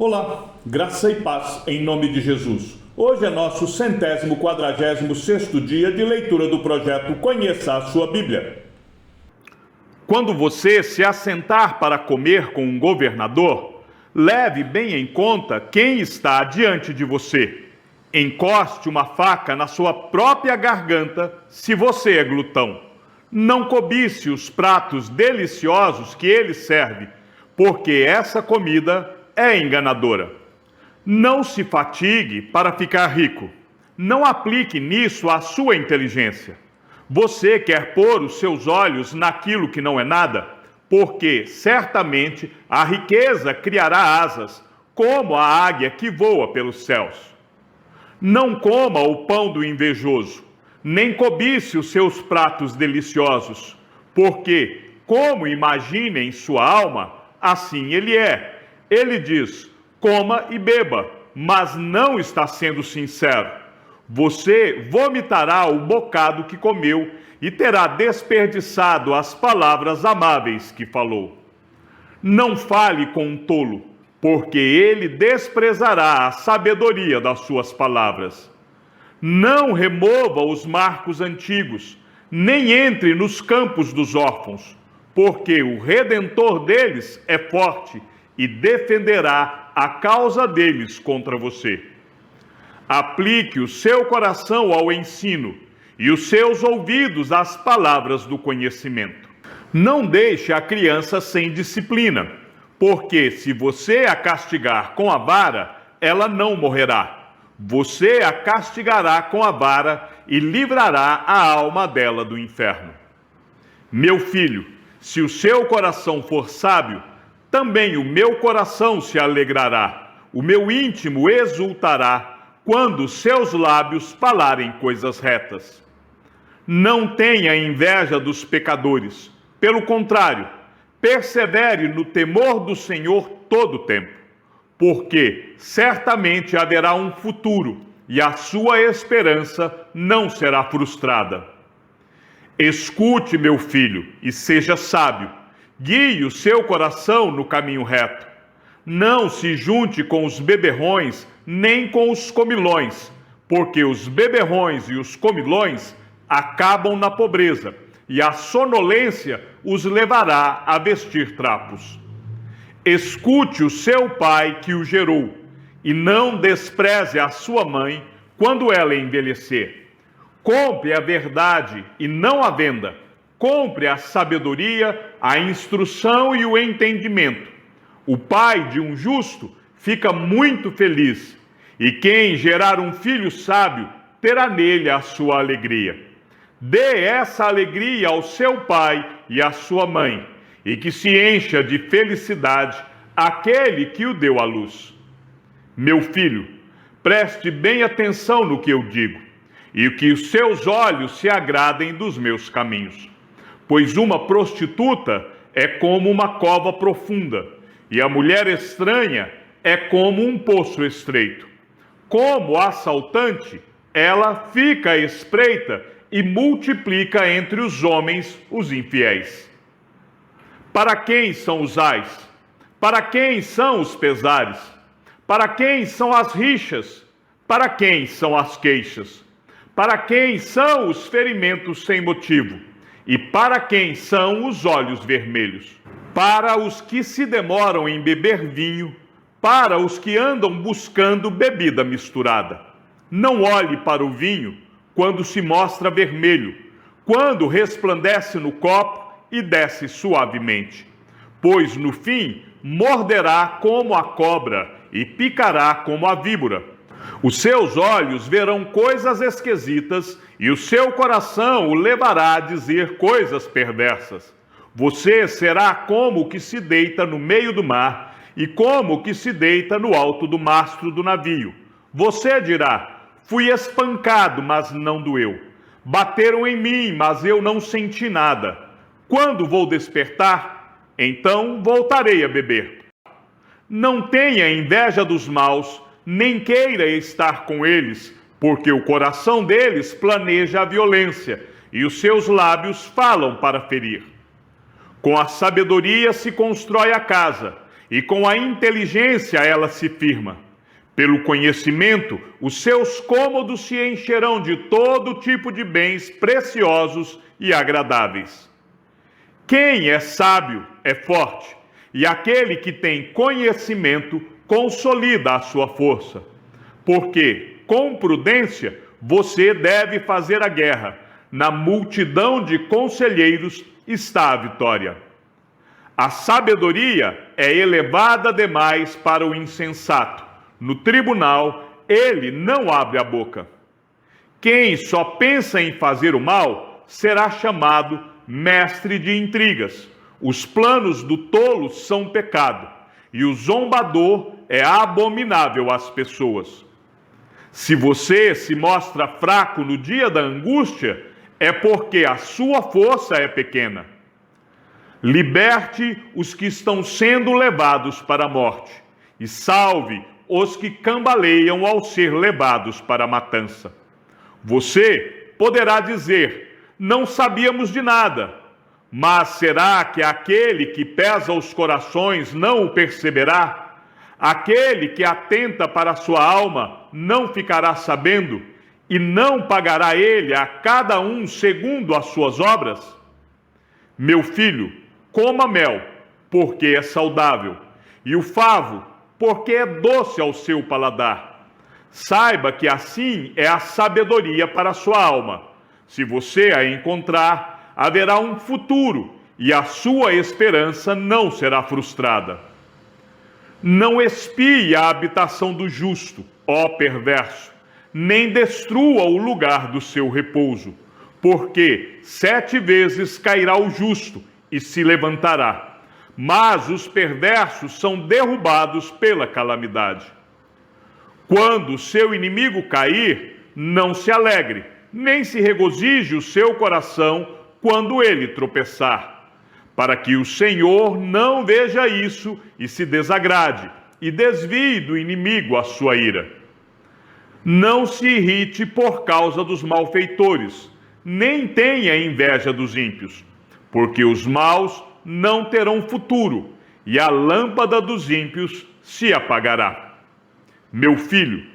Olá, graça e paz em nome de Jesus. Hoje é nosso 146º dia de leitura do projeto Conheça a Sua Bíblia. Quando você se assentar para comer com um governador, leve bem em conta quem está diante de você. Encoste uma faca na sua própria garganta se você é glutão. Não cobice os pratos deliciosos que ele serve, porque essa comida é enganadora. Não se fatigue para ficar rico. Não aplique nisso a sua inteligência. Você quer pôr os seus olhos naquilo que não é nada, porque certamente a riqueza criará asas, como a águia que voa pelos céus. Não coma o pão do invejoso, nem cobice os seus pratos deliciosos, porque, como imagina em sua alma, assim ele é. Ele diz, coma e beba, mas não está sendo sincero. Você vomitará o bocado que comeu e terá desperdiçado as palavras amáveis que falou. Não fale com um tolo, porque ele desprezará a sabedoria das suas palavras. Não remova os marcos antigos, nem entre nos campos dos órfãos, porque o Redentor deles é forte e defenderá a causa deles contra você. Aplique o seu coração ao ensino e os seus ouvidos às palavras do conhecimento. Não deixe a criança sem disciplina, porque se você a castigar com a vara, ela não morrerá. Você a castigará com a vara e livrará a alma dela do inferno. Meu filho, se o seu coração for sábio, também o meu coração se alegrará, o meu íntimo exultará, quando seus lábios falarem coisas retas. Não tenha inveja dos pecadores, pelo contrário, persevere no temor do Senhor todo o tempo, porque certamente haverá um futuro e a sua esperança não será frustrada. Escute, meu filho, e seja sábio, guie o seu coração no caminho reto. Não se junte com os beberrões, nem com os comilões, porque os beberrões e os comilões acabam na pobreza, e a sonolência os levará a vestir trapos. Escute o seu pai que o gerou, e não despreze a sua mãe quando ela envelhecer. Compre a verdade e não a venda. Compre a sabedoria, a instrução e o entendimento. O pai de um justo fica muito feliz, e quem gerar um filho sábio terá nele a sua alegria. Dê essa alegria ao seu pai e à sua mãe, e que se encha de felicidade aquele que o deu à luz. Meu filho, preste bem atenção no que eu digo, e que os seus olhos se agradem dos meus caminhos. Pois uma prostituta é como uma cova profunda, e a mulher estranha é como um poço estreito. Como assaltante, ela fica à espreita e multiplica entre os homens os infiéis. Para quem são os ais? Para quem são os pesares? Para quem são as rixas? Para quem são as queixas? Para quem são os ferimentos sem motivo? E para quem são os olhos vermelhos? Para os que se demoram em beber vinho, para os que andam buscando bebida misturada. Não olhe para o vinho quando se mostra vermelho, quando resplandece no copo e desce suavemente, pois no fim morderá como a cobra e picará como a víbora. Os seus olhos verão coisas esquisitas e o seu coração o levará a dizer coisas perversas. Você será como o que se deita no meio do mar e como o que se deita no alto do mastro do navio. Você dirá, fui espancado, mas não doeu. Bateram em mim, mas eu não senti nada. Quando vou despertar, então voltarei a beber. Não tenha inveja dos maus, nem queira estar com eles, porque o coração deles planeja a violência, e os seus lábios falam para ferir. Com a sabedoria se constrói a casa, e com a inteligência ela se firma. Pelo conhecimento, os seus cômodos se encherão de todo tipo de bens preciosos e agradáveis. Quem é sábio é forte, e aquele que tem conhecimento consolida a sua força. Porque, com prudência, você deve fazer a guerra. Na multidão de conselheiros está a vitória. A sabedoria é elevada demais para o insensato. No tribunal, ele não abre a boca. Quem só pensa em fazer o mal será chamado mestre de intrigas. Os planos do tolo são pecado, e o zombador é abominável às pessoas. Se você se mostra fraco no dia da angústia, é porque a sua força é pequena. Liberte os que estão sendo levados para a morte, e salve os que cambaleiam ao ser levados para a matança. Você poderá dizer: não sabíamos de nada. Mas será que aquele que pesa os corações não o perceberá? Aquele que atenta para a sua alma não ficará sabendo? E não pagará ele a cada um segundo as suas obras? Meu filho, coma mel, porque é saudável, e o favo, porque é doce ao seu paladar. Saiba que assim é a sabedoria para a sua alma. Se você a encontrar, haverá um futuro, e a sua esperança não será frustrada. Não espie a habitação do justo, ó perverso, nem destrua o lugar do seu repouso, porque 7 vezes cairá o justo e se levantará, mas os perversos são derrubados pela calamidade. Quando seu inimigo cair, não se alegre, nem se regozije o seu coração quando ele tropeçar, para que o Senhor não veja isso e se desagrade, e desvie do inimigo a sua ira. Não se irrite por causa dos malfeitores, nem tenha inveja dos ímpios, porque os maus não terão futuro, e a lâmpada dos ímpios se apagará. Meu filho,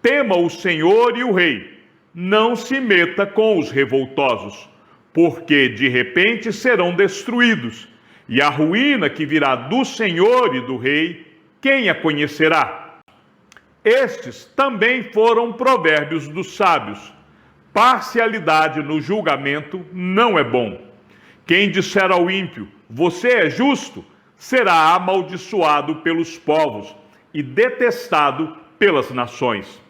tema o Senhor e o Rei, não se meta com os revoltosos, porque de repente serão destruídos, e a ruína que virá do Senhor e do Rei, quem a conhecerá? Estes também foram provérbios dos sábios. Parcialidade no julgamento não é bom. Quem disser ao ímpio, você é justo, será amaldiçoado pelos povos e detestado pelas nações.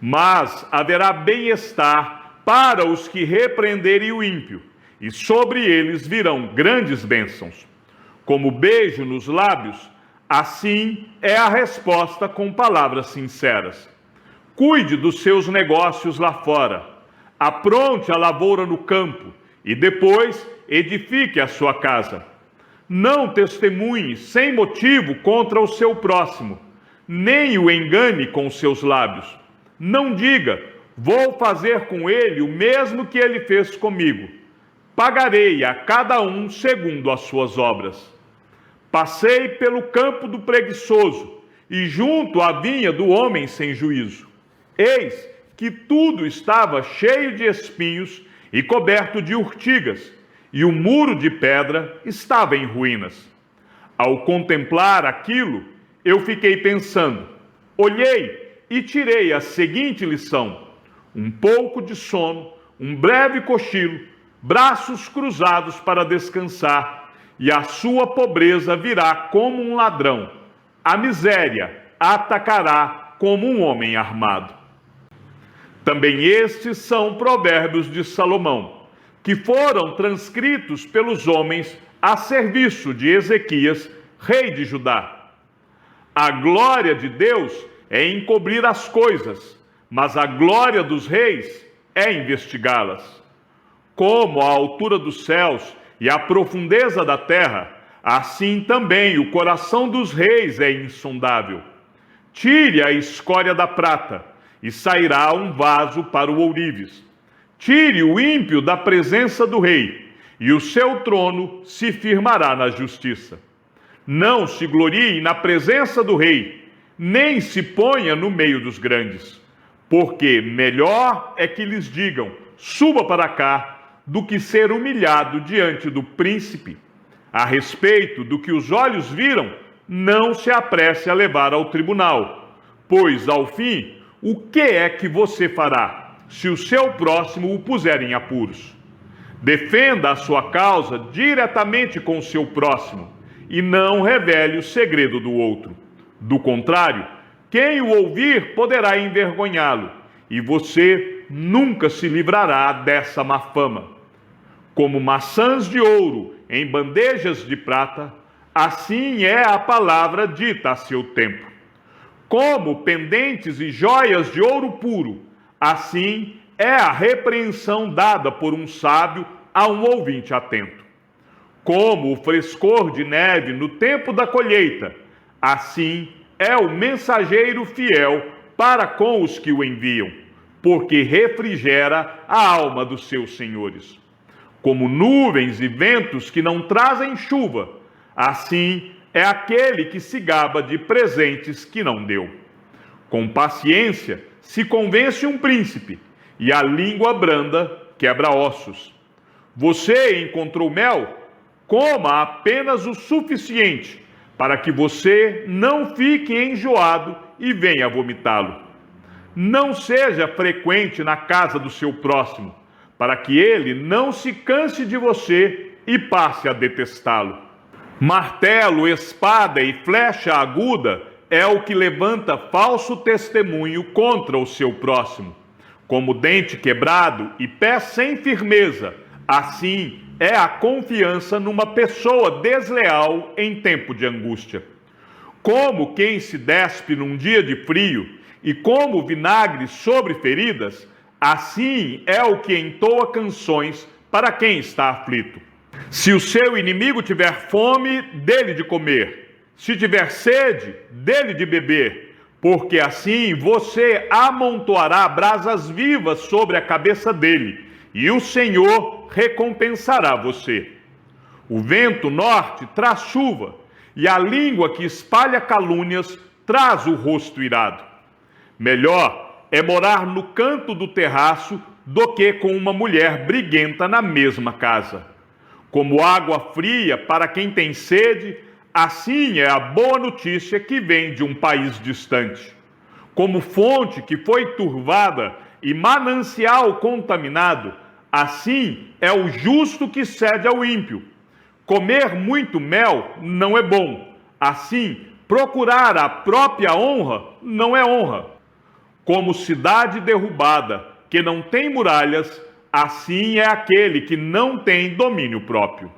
Mas haverá bem-estar para os que repreenderem o ímpio, e sobre eles virão grandes bênçãos. Como beijo nos lábios, assim é a resposta com palavras sinceras. Cuide dos seus negócios lá fora, apronte a lavoura no campo, e depois edifique a sua casa. Não testemunhe sem motivo contra o seu próximo, nem o engane com seus lábios. Não diga, vou fazer com ele o mesmo que ele fez comigo. Pagarei a cada um segundo as suas obras. Passei pelo campo do preguiçoso e junto à vinha do homem sem juízo. Eis que tudo estava cheio de espinhos e coberto de urtigas, e o muro de pedra estava em ruínas. Ao contemplar aquilo, eu fiquei pensando, olhei e tirei a seguinte lição: um pouco de sono, um breve cochilo, braços cruzados para descansar, e a sua pobreza virá como um ladrão. A miséria atacará como um homem armado. Também estes são provérbios de Salomão, que foram transcritos pelos homens a serviço de Ezequias, rei de Judá. A glória de Deus é encobrir as coisas, mas a glória dos reis é investigá-las. Como a altura dos céus e a profundeza da terra, assim também o coração dos reis é insondável. Tire a escória da prata, e sairá um vaso para o ourives. Tire o ímpio da presença do rei, e o seu trono se firmará na justiça. Não se glorie na presença do rei, nem se ponha no meio dos grandes, porque melhor é que lhes digam: suba para cá, do que ser humilhado diante do príncipe. A respeito do que os olhos viram, não se apresse a levar ao tribunal, pois, ao fim, o que é que você fará, se o seu próximo o puser em apuros? Defenda a sua causa diretamente com o seu próximo, e não revele o segredo do outro. Do contrário, quem o ouvir poderá envergonhá-lo, e você nunca se livrará dessa má fama. Como maçãs de ouro em bandejas de prata, assim é a palavra dita a seu tempo. Como pendentes e joias de ouro puro, assim é a repreensão dada por um sábio a um ouvinte atento. Como o frescor de neve no tempo da colheita, assim é o mensageiro fiel para com os que o enviam, porque refrigera a alma dos seus senhores. Como nuvens e ventos que não trazem chuva, assim é aquele que se gaba de presentes que não deu. Com paciência se convence um príncipe, e a língua branda quebra ossos. Você encontrou mel? Coma apenas o suficiente, para que você não fique enjoado e venha vomitá-lo. Não seja frequente na casa do seu próximo, para que ele não se canse de você e passe a detestá-lo. Martelo, espada e flecha aguda é o que levanta falso testemunho contra o seu próximo. Como dente quebrado e pé sem firmeza, assim é a confiança numa pessoa desleal em tempo de angústia. Como quem se despe num dia de frio e como vinagre sobre feridas, assim é o que entoa canções para quem está aflito. Se o seu inimigo tiver fome, dê-lhe de comer. Se tiver sede, dê-lhe de beber, porque assim você amontoará brasas vivas sobre a cabeça dele, e o Senhor recompensará você. O vento norte traz chuva, e a língua que espalha calúnias traz o rosto irado. Melhor é morar no canto do terraço do que com uma mulher briguenta na mesma casa. Como água fria para quem tem sede, assim é a boa notícia que vem de um país distante. Como fonte que foi turvada e manancial contaminado, assim é o justo que cede ao ímpio. Comer muito mel não é bom, assim procurar a própria honra não é honra. Como cidade derrubada, que não tem muralhas, assim é aquele que não tem domínio próprio.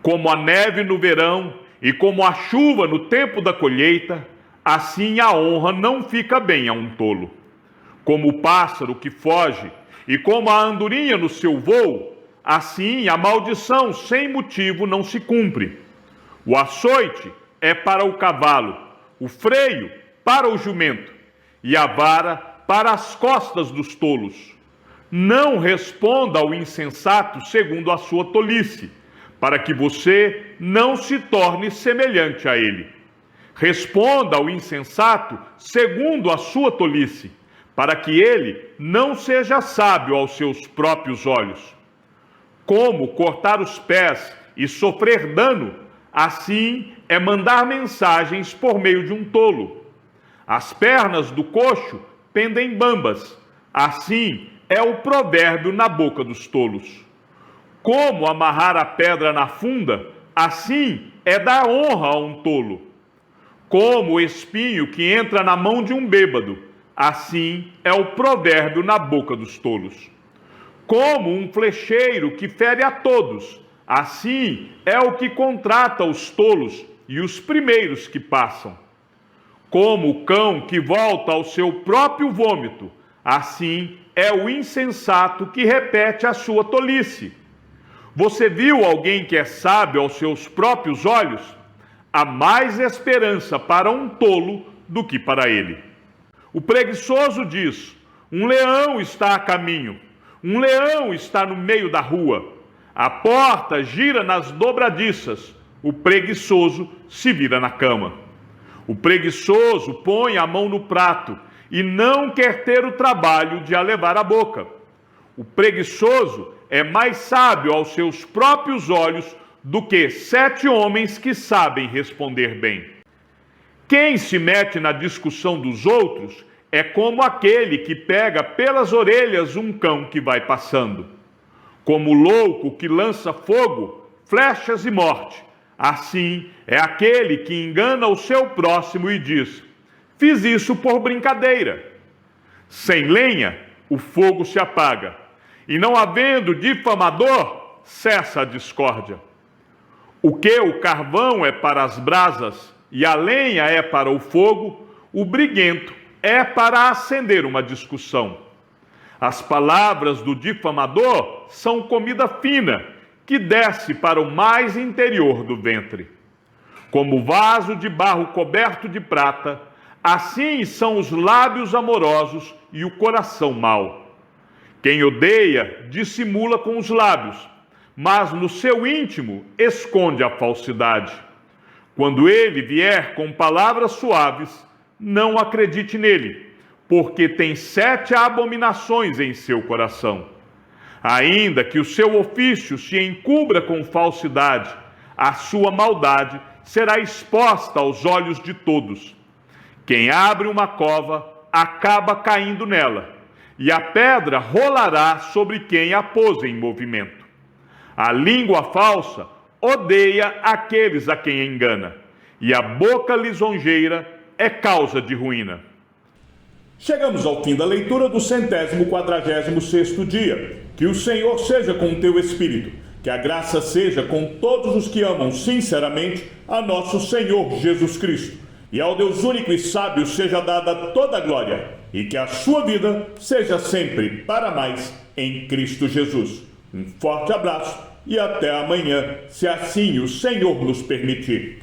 Como a neve no verão e como a chuva no tempo da colheita, assim a honra não fica bem a um tolo. Como o pássaro que foge e como a andorinha no seu voo, assim a maldição sem motivo não se cumpre. O açoite é para o cavalo, o freio para o jumento, e a vara para as costas dos tolos. Não responda ao insensato segundo a sua tolice, para que você não se torne semelhante a ele. Responda ao insensato segundo a sua tolice, para que ele não seja sábio aos seus próprios olhos. Como cortar os pés e sofrer dano, assim é mandar mensagens por meio de um tolo. As pernas do coxo pendem bambas, assim é o provérbio na boca dos tolos. Como amarrar a pedra na funda, assim é dar honra a um tolo. Como o espinho que entra na mão de um bêbado, assim é o provérbio na boca dos tolos. Como um flecheiro que fere a todos, assim é o que contrata os tolos e os primeiros que passam. Como o cão que volta ao seu próprio vômito, assim é o insensato que repete a sua tolice. Você viu alguém que é sábio aos seus próprios olhos? Há mais esperança para um tolo do que para ele. O preguiçoso diz: um leão está a caminho, um leão está no meio da rua. A porta gira nas dobradiças, O preguiçoso se vira na cama. O preguiçoso põe a mão no prato e não quer ter o trabalho de a levar à boca. O preguiçoso é mais sábio aos seus próprios olhos do que 7 homens que sabem responder bem. Quem se mete na discussão dos outros é como aquele que pega pelas orelhas um cão que vai passando. Como o louco que lança fogo, flechas e morte, assim é aquele que engana o seu próximo e diz: fiz isso por brincadeira. Sem lenha, o fogo se apaga, e não havendo difamador, cessa a discórdia. O que o carvão é para as brasas e a lenha é para o fogo, o briguento é para acender uma discussão. As palavras do difamador são comida fina, que desce para o mais interior do ventre. Como vaso de barro coberto de prata, assim são os lábios amorosos e o coração mau. Quem odeia dissimula com os lábios, mas no seu íntimo esconde a falsidade. Quando ele vier com palavras suaves, não acredite nele, porque tem 7 abominações em seu coração. Ainda que o seu ofício se encubra com falsidade, a sua maldade será exposta aos olhos de todos. Quem abre uma cova acaba caindo nela, e a pedra rolará sobre quem a pôs em movimento. A língua falsa odeia aqueles a quem engana, e a boca lisonjeira é causa de ruína. Chegamos ao fim da leitura do 146º dia. Que o Senhor seja com o teu espírito, que a graça seja com todos os que amam sinceramente a nosso Senhor Jesus Cristo. E ao Deus único e sábio seja dada toda a glória, e que a sua vida seja sempre para mais em Cristo Jesus. Um forte abraço e até amanhã, se assim o Senhor nos permitir.